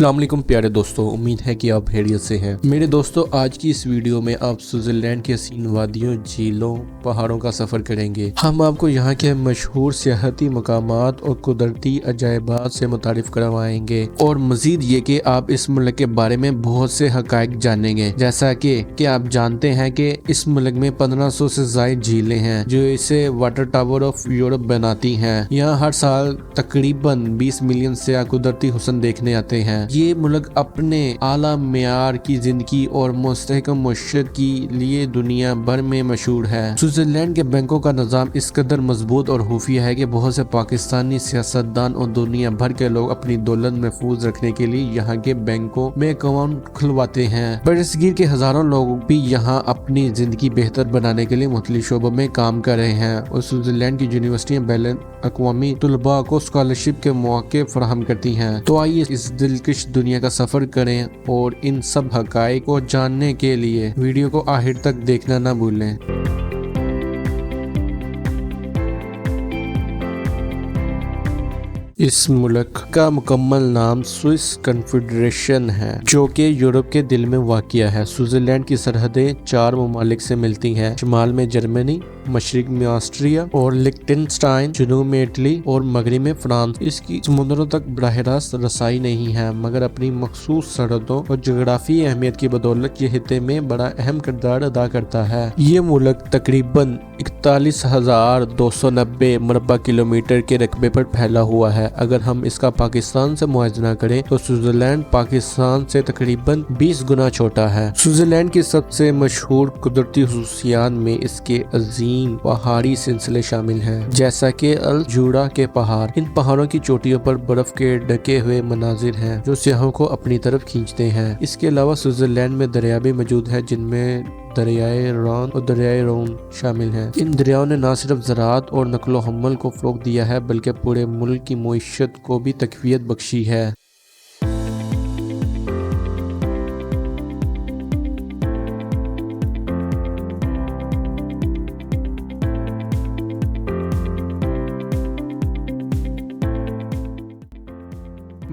अस्सलाम वालेकुम प्यारे दोस्तों, उम्मीद है कि आप खैरियत से हैं। मेरे दोस्तों, आज की इस वीडियो में आप स्विट्जरलैंड के हसीन वादियों, झीलों, पहाड़ों का सफर करेंगे। हम आपको यहाँ के मशहूर सियाहती मकामात और कुदरती अजायबात से मुतारिफ करवाएंगे और मजीद ये कि आप इस मुल्क के बारे में बहुत से हकायक जानेंगे। जैसा कि आप जानते हैं कि इस मुल्क में 1500 से ज्यादा झीलें हैं जो इसे वाटर टावर ऑफ यूरोप बनाती हैं। यहाँ हर साल तकरीबन 20 मिलियन से कुदरती हुस्न देखने आते हैं। ये मुल्क अपने आला मेयार की जिंदगी और मुस्तहकम मुआशरत के लिए दुनिया भर में मशहूर है। स्विट्जरलैंड के बैंकों का निज़ाम इस कदर मजबूत और खुफिया है कि बहुत से पाकिस्तानी सियासतदान और दुनिया भर के लोग अपनी दौलत महफूज रखने के लिए यहाँ के बैंकों में अकाउंट खुलवाते हैं। बरसगीर के हजारों लोग भी यहाँ अपनी जिंदगी बेहतर बनाने के लिए मुख्तलिफ शोबों में काम कर रहे हैं और स्विट्जरलैंड की यूनिवर्सिटियाँ बैन अक़वामी तलबा को स्कॉलरशिप के मौके फराहम करती हैं। तो आइए इस दिलकश दुनिया का सफर करें और इन सब हकायक को जानने के लिए वीडियो को आखिर तक देखना ना भूलें। इस मुल्क का मुकम्मल नाम स्विस कन्फेडरेशन है जो कि यूरोप के दिल में वाक़िया है। स्विट्जरलैंड की सरहदें 4 ममालिक से मिलती हैं। शुमाल में जर्मनी, मशरिक में ऑस्ट्रिया और लिechtenstein, जनूब में इटली और मगरब में फ्रांस। इसकी समुद्रों तक बराह रास्त रसाई नहीं है, मगर अपनी मखसूस सरहदों और जोग्राफी अहमियत की बदौलत ये खित्ते में बड़ा अहम किरदार अदा करता है। ये मुल्क तकरीबन 41,290 मुरब्बा किलोमीटर के रकबे पर फैला हुआ है। अगर हम इसका पाकिस्तान से मुआवजा करें तो स्विट्जरलैंड पाकिस्तान से तकरीबन 20 गुना छोटा है। स्विट्जरलैंड की सबसे मशहूर कुदरती खसूसियात में इसके अजीम पहाड़ी सिलसिले शामिल हैं, जैसा कि अल जूड़ा के पहाड़। इन पहाड़ों की चोटियों पर बर्फ के ढके हुए मनाजिर हैं जो सियाहों को अपनी तरफ खींचते हैं। इसके अलावा स्विट्जरलैंड में दरिया भी मौजूद है जिनमें दरियाए रॉन और दरियाए रोन शामिल हैं। इन दरियाओं ने न सिर्फ ज़राअत और नकलो हमल को फ़रोग़ दिया है बल्कि पूरे मुल्क की मईशत को भी तक़वियत बख्शी है।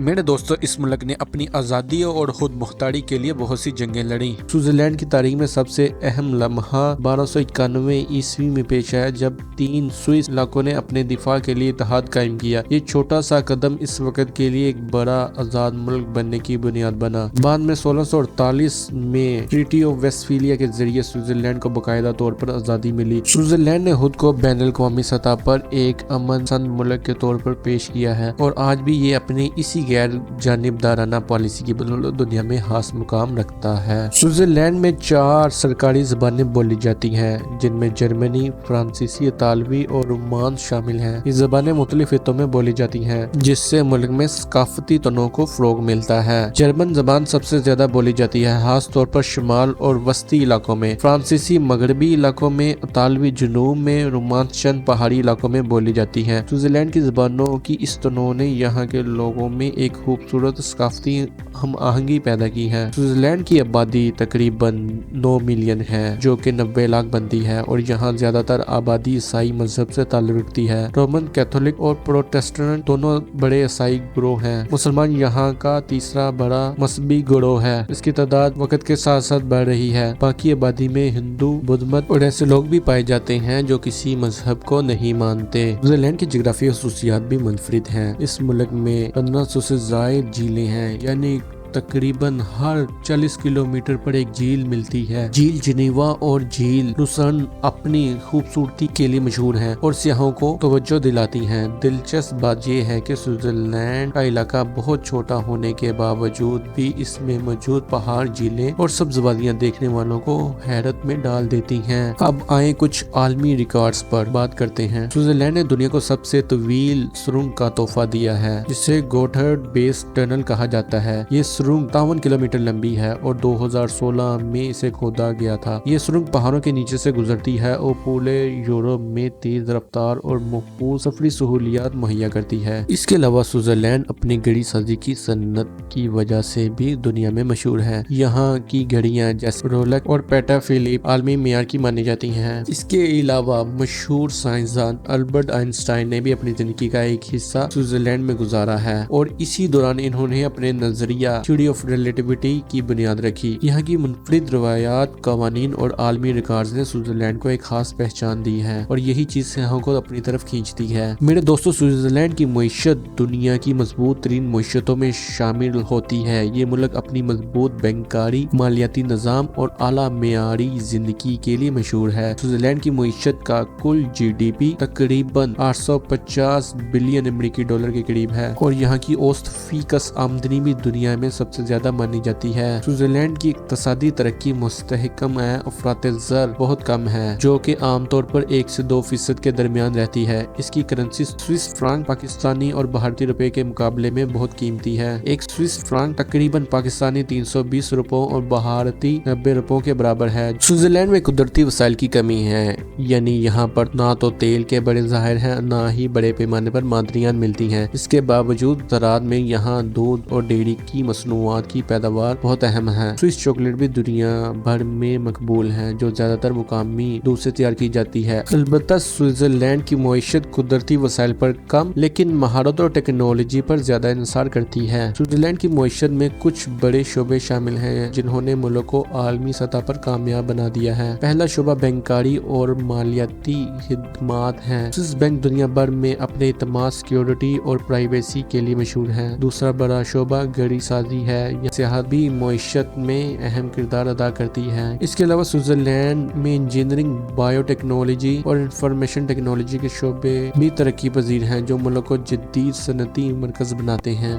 मेरे दोस्तों, इस मुल्क ने अपनी आज़ादी और खुद मुख्तारी के लिए बहुत सी जंगें लड़ी। स्विट्जरलैंड की तारीख में सबसे अहम लम्हा 1291 ईस्वी में पेश आया जब 3 स्विस इलाकों ने अपने दिफा के लिए इत्तेहाद कायम किया। ये छोटा सा कदम इस वक्त के लिए एक बड़ा आज़ाद मुल्क बनने की बुनियाद बना। बाद में 1648 में ट्रीटी ऑफ वेस्टफालिया के जरिए स्विट्जरलैंड को बाकायदा तौर पर आज़ादी मिली। स्विट्जरलैंड ने खुद को बैनुल-अक़वामी सतह पर एक अमन पसंद मुल्क के तौर पर पेश किया है और आज भी ये अपनी इसी गैर जानिबदाराना पॉलिसी की बदौलत दुनिया में खास मुकाम रखता है। स्विट्जरलैंड में 4 सरकारी ज़बानें बोली जाती हैं जिनमें जर्मनी, फ्रांसीसी, इतालवी और रोमांस शामिल हैं। ये ज़बानें मुख्तलिफ हिस्सों में बोली जाती हैं जिससे मुल्क में सकाफती तनों को फ़रोग़ मिलता है। जर्मन ज़बान सबसे ज्यादा बोली जाती है, खास तौर पर शुमाल और वस्ती इलाकों में। फ्रांसीसी मगरबी इलाकों में, इतालवी जनूब में, रोमांस चंद पहाड़ी इलाकों में बोली जाती है। स्विट्जरलैंड की ज़बानों की इस तनों ने यहाँ के लोगों में एक खूबसूरत सकाफती हम आहंगी पैदा की है। स्विट्जरलैंड की आबादी तकरीबन 9 मिलियन है जो कि 90 लाख बनती है और यहाँ ज्यादातर आबादी ईसाई मजहब से ताल्लुक रखती है। रोमन कैथोलिक और प्रोटेस्टेंट दोनों बड़े ईसाई गिरोह हैं। मुसलमान यहाँ का तीसरा बड़ा मजहबी गिरोह है। इसकी तादाद वक्त के साथ साथ बढ़ रही है। बाकी आबादी में हिंदू, बुद्ध मत और ऐसे लोग भी पाए जाते हैं जो किसी मजहब को नहीं मानते। स्विट्जरलैंड की जोग्राफी खसूसियात भी मुनफरिद हैं। इस मुल्क में 1500 से ज़ायद झीलें हैं, यानी तकरीबन हर 40 किलोमीटर पर एक झील मिलती है। झील जिनेवा और झील लुसर्न अपनी खूबसूरती के लिए मशहूर हैं और सियाहों को तवज्जो दिलाती हैं। दिलचस्प बात यह है कि स्विट्जरलैंड का इलाका बहुत छोटा होने के बावजूद भी इसमें मौजूद पहाड़, झीलें और सब्ज वादियां देखने वालों को हैरत में डाल देती हैं। अब आए कुछ आलमी रिकॉर्ड्स पर बात करते हैं। स्विट्जरलैंड ने दुनिया को सबसे तवील सुरंग का तोहफा दिया है जिसे गोथर्ड बेस टनल कहा जाता है। ये सुरंग 53 किलोमीटर लंबी है और 2016 में इसे खोदा गया था। ये सुरंग पहाड़ों के नीचे से गुजरती है और पूरे यूरोप में तेज रफ्तार और मकबूल सफरी सहूलियात मुहैया करती है। इसके अलावा स्विट्जरलैंड अपनी घड़ी साजी की सन्नत की वजह से भी दुनिया में मशहूर है। यहाँ की घड़ियाँ जैसे रोलेक्स और पेटेक फिलिप आलमी मेयार की मानी जाती हैं। इसके अलावा मशहूर साइंसदान अल्बर्ट आइंस्टाइन ने भी अपनी जिंदगी का एक हिस्सा स्विट्जरलैंड में गुजारा है और इसी दौरान इन्होंने अपने नजरिया थ्योरी ऑफ रिलेटिविटी की बुनियाद रखी। यहाँ की मुनफरिद रवायात, कवानीन और आलमी रिकॉर्ड्स ने स्विट्जरलैंड को एक खास पहचान दी है और यही चीज सियाहों को अपनी तरफ खींचती है। मेरे दोस्तों, स्विट्जरलैंड की मईशत दुनिया की मजबूत तरीन मईशतों में शामिल होती है। ये मुल्क अपनी मजबूत बैंककारी, मालियाती निजाम और आला मेयारी जिंदगी के लिए मशहूर है। स्विट्जरलैंड की मईशत का कुल GDP तकरीबन 850 बिलियन अमेरिकी डॉलर के करीब है और यहाँ की औसत फीकस आमदनी भी दुनिया में सबसे ज्यादा मानी जाती है। स्विट्जरलैंड की इक्तसादी तरक्की मुस्तहकम है, अफरात ज़र बहुत कम है जो कि आमतौर पर 1 से 2% के दरमियान रहती है। इसकी करेंसी स्विस फ्रांक पाकिस्तानी और भारतीय रुपए के मुकाबले में बहुत कीमती है। एक स्विस फ्रांक तकरीबन पाकिस्तानी 320 रुपयों और भारतीय 90 रुपयों के बराबर है। स्विट्जरलैंड में कुदरती वसाइल की कमी है, यानी यहाँ पर ना तो तेल के बड़े ज़ाहिर हैं, ना ही बड़े पैमाने पर मादनियात मिलती हैं। इसके बावजूद ज़राअत में यहाँ दूध और डेयरी की मसनूआत की पैदावार बहुत अहम है। स्विस चॉकलेट भी दुनिया भर में मकबूल है जो ज्यादातर मुकामी दूध से तैयार की जाती है। अलबत्ता स्विट्जरलैंड की मईशत कुदरती वसाइल पर कम लेकिन महारत और टेक्नोलॉजी पर ज्यादा इंसार करती है। स्विट्जरलैंड की मईशत में कुछ बड़े शोबे शामिल हैं जिन्होंने मुल्क को आलमी सतह पर कामयाब बना दिया है। पहला शोबा बैंककारी और मालियाती खिदमात है। स्विस बैंक दुनिया भर में अपने इत्मीनान, सिक्योरिटी और प्राइवेसी के लिए मशहूर है। दूसरा बड़ा शोबा घड़ी साजी है। यह सियाहती मईशत में अहम किरदार अदा करती है। इसके अलावा स्विट्जरलैंड में इंजीनियरिंग, बायोटेक्नोलॉजी और इंफॉर्मेशन टेक्नोलॉजी के शोबे भी तरक्की पजीर हैं जो मुल्क को जदीद सनती मरकज बनाते हैं।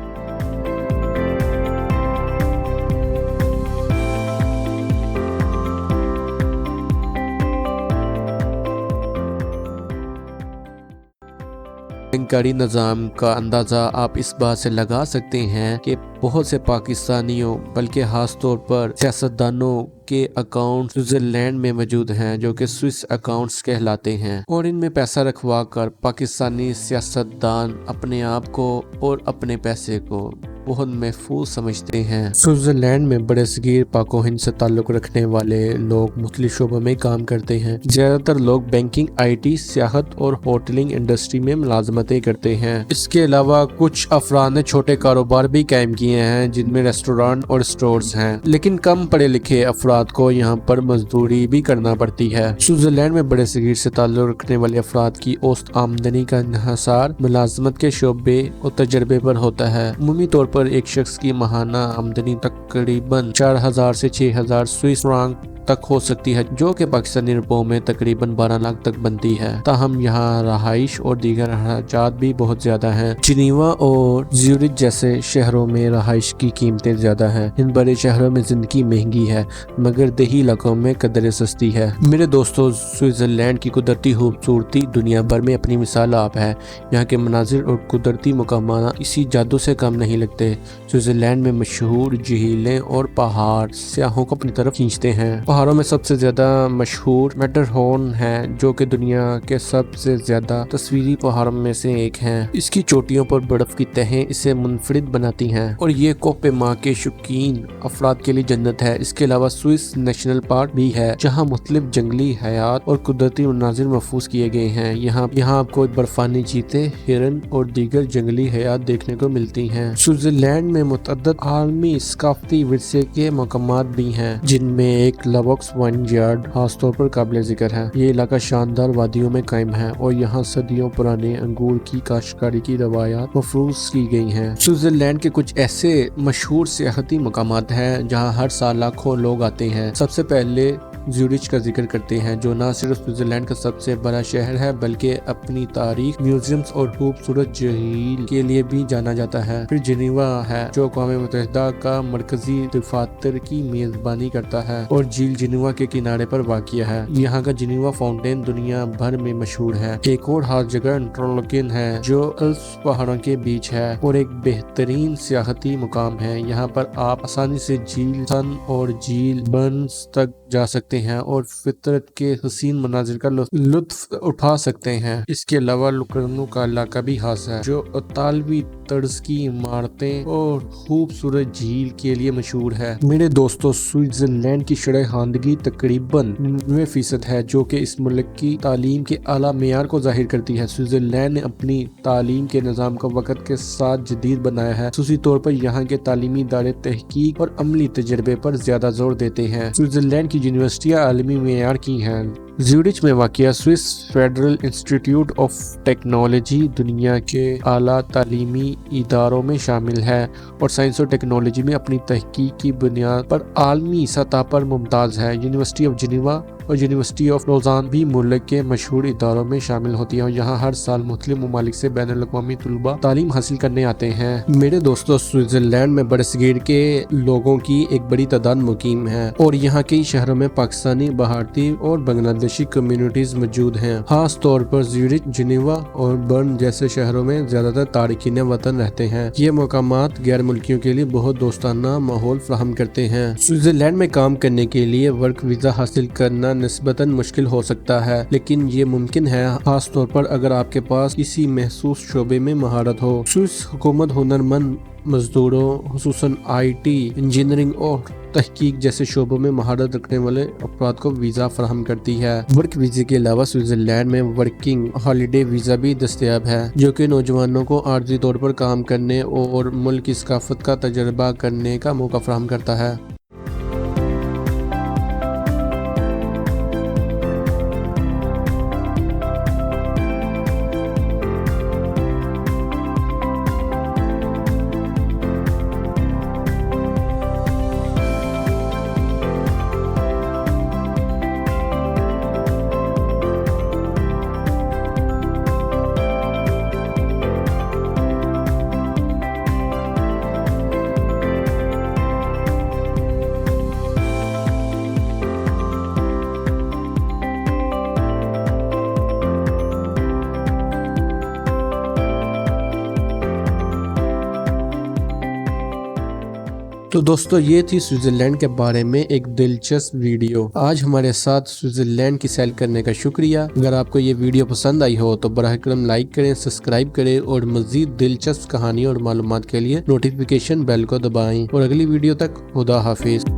बैंककारी निज़ाम का अंदाज़ा आप इस बात से लगा सकते हैं कि बहुत से पाकिस्तानियों बल्कि खास तौर पर सियासतदानों के अकाउंट स्विट्जरलैंड में मौजूद हैं जो कि स्विस अकाउंट्स कहलाते हैं और इनमें पैसा रखवा कर पाकिस्तानी सियासतदान अपने आप को और अपने पैसे को बहुत महफूज समझते हैं। स्विट्जरलैंड में बड़े सगीर पाको हिंद से ताल्लुक रखने वाले लोग मुख्तलिफ शोबों में काम करते हैं। ज्यादातर लोग बैंकिंग, IT, सियाहत और होटलिंग इंडस्ट्री में मुलाजमतें करते हैं। इसके अलावा कुछ अफराद ने छोटे कारोबार भी कायम किए हैं जिनमें रेस्टोरेंट और स्टोर्स हैं, लेकिन कम पढ़े लिखे अफराद को यहाँ पर मजदूरी भी करना पड़ती है। स्विट्जरलैंड में बड़े सगीर से ताल्लुक रखने वाले अफराद की औसत आमदनी का इन्हिसार मुलाजमत के शोबे और तजर्बे पर होता है। अमूमी तौर पर एक शख्स की माहाना आमदनी तकरीबन 4000 से 6000 स्विस फ्रांक तक हो सकती है जो कि पाकिस्तानी रुपयों में तकरीबन 12 लाख तक बनती है। ताहम यहाँ रहाइश और दीगर अखराजात भी बहुत ज्यादा हैं। जिनीवा और ज्यूरिच जैसे शहरों में रहाइश की कीमतें ज्यादा हैं। इन बड़े शहरों में जिंदगी महंगी है मगर देही इलाकों में कदर सस्ती है। मेरे दोस्तों, स्विट्जरलैंड की कुदरती खूबसूरती दुनिया भर में अपनी मिसाल आप है। यहाँ के मनाजिर और कुदरती मकामात इसी जादू से कम नहीं लगते। स्विट्जरलैंड में मशहूर झीलें और पहाड़ सियाहों को अपनी तरफ खींचते हैं। पहाड़ों में सबसे ज्यादा मशहूर मैटरहॉर्न है जो कि दुनिया के सबसे ज्यादा तस्वीरी पहाड़ों में से एक है। इसकी चोटियों पर बर्फ की तहें इसे मुनफरिद बनाती हैं और ये कोपे माँ के शौकीन अफराद के लिए जन्नत है। इसके अलावा स्विस नेशनल पार्क भी है जहाँ मुख्तलिफ जंगली हयात और कुदरती मनाजिर महफूज किए गए हैं। यहाँ आपको बर्फानी चीते, हिरन और दीगर जंगली हयात देखने को मिलती हैं। स्विट्जरलैंड में मुतअद्दिद आलमी सकाफती विरसे के मकामात भी हैं जिनमें एक लवॉक्स वाइनयार्ड खास तौर पर काबिल जिक्र है। ये इलाका शानदार वादियों में कायम है और यहाँ सदियों पुराने अंगूर की काश्तकारी की रवायात मफरूज की गई हैं। स्विट्जरलैंड के कुछ ऐसे मशहूर सियाहती मकामात हैं जहाँ हर साल लाखों लोग आते हैं। सबसे पहले زیورچ کا ذکر کرتے ہیں جو نہ صرف سوئٹزرلینڈ کا سب سے بڑا شہر ہے بلکہ اپنی تاریخ، میوزیمز اور خوبصورت جھیل کے لیے بھی جانا جاتا ہے۔ پھر جنیوا ہے جو اقوام متحدہ کا مرکزی دفاتر کی میزبانی کرتا ہے اور جھیل جنیوا کے کنارے پر واقع ہے۔ یہاں کا جنیوا فاؤنٹین دنیا بھر میں مشہور ہے۔ ایک اور خاص جگہ انٹرلاکن ہے جو الپس پہاڑوں کے بیچ ہے اور ایک بہترین سیاحتی مقام ہے۔ یہاں پر آپ آسانی سے جھیل سن اور جھیل برنز تک جا سکتے ہیں اور فطرت کے حسین مناظر کا لطف اٹھا سکتے ہیں۔ اس کے علاوہ لوکرنو کا علاقہ بھی خاص ہے جو اطالوی طرز کی عمارتیں اور خوبصورت جھیل کے لیے مشہور ہے۔ میرے دوستو، سوئٹزرلینڈ کی شرح خواندگی تقریباً 99% ہے جو کہ اس ملک کی تعلیم کے اعلیٰ معیار کو ظاہر کرتی ہے۔ سوئٹزرلینڈ نے اپنی تعلیم کے نظام کو وقت کے ساتھ جدید بنایا ہے، خصوصی طور پر یہاں کے تعلیمی ادارے تحقیق اور عملی تجربے پر زیادہ زور دیتے ہیں۔ سوئٹزرلینڈ کی یونیورسٹیاں عالمی معیار کی ہیں۔ زیورچ میں واقع Swiss federal institute of technology دنیا کے اعلیٰ تعلیمی اداروں میں شامل ہے اور سائنس اور ٹیکنالوجی میں اپنی تحقیق کی بنیاد پر عالمی سطح پر ممتاز ہے۔ یونیورسٹی آف جنیوا اور یونیورسٹی آف لوزان بھی ملک کے مشہور اداروں میں شامل ہوتی ہیں اور یہاں ہر سال مختلف ممالک سے بین الاقوامی طلباء تعلیم حاصل کرنے آتے ہیں۔ میرے دوستو، سوئٹزرلینڈ میں برصغیر کے لوگوں کی ایک بڑی تعداد مقیم ہے اور یہاں کئی شہروں میں پاکستانی، بھارتی اور بنگلہ دیشی کمیونٹیز موجود ہیں۔ خاص طور پر زیورچ، جنیوا اور برن جیسے شہروں میں زیادہ تر تارکین وطن رہتے ہیں۔ یہ مقامات غیر ملکیوں کے لیے بہت دوستانہ ماحول فراہم کرتے ہیں۔ سوئٹزرلینڈ میں کام کرنے کے لیے ورک ویزا حاصل کرنا نسبتاً مشکل ہو سکتا ہے، لیکن یہ ممکن ہے، خاص طور پر اگر آپ کے پاس کسی محسوس شعبے میں مہارت ہو۔ سوئس حکومت ہنرمند مزدوروں، خصوصاً آئی ٹی، انجینئرنگ اور تحقیق جیسے شعبوں میں مہارت رکھنے والے افراد کو ویزا فراہم کرتی ہے۔ ورک ویزے کے علاوہ سوئٹزرلینڈ میں ورکنگ ہالیڈے ویزا بھی دستیاب ہے جو کہ نوجوانوں کو عارضی طور پر کام کرنے اور ملک کی ثقافت کا تجربہ کرنے کا موقع فراہم کرتا ہے۔ تو دوستو، یہ تھی سوئٹزرلینڈ کے بارے میں ایک دلچسپ ویڈیو۔ آج ہمارے ساتھ سوئٹزرلینڈ کی سیل کرنے کا شکریہ۔ اگر آپ کو یہ ویڈیو پسند آئی ہو تو براہ کرم لائک کریں، سبسکرائب کریں اور مزید دلچسپ کہانی اور معلومات کے لیے نوٹیفیکیشن بیل کو دبائیں۔ اور اگلی ویڈیو تک خدا حافظ۔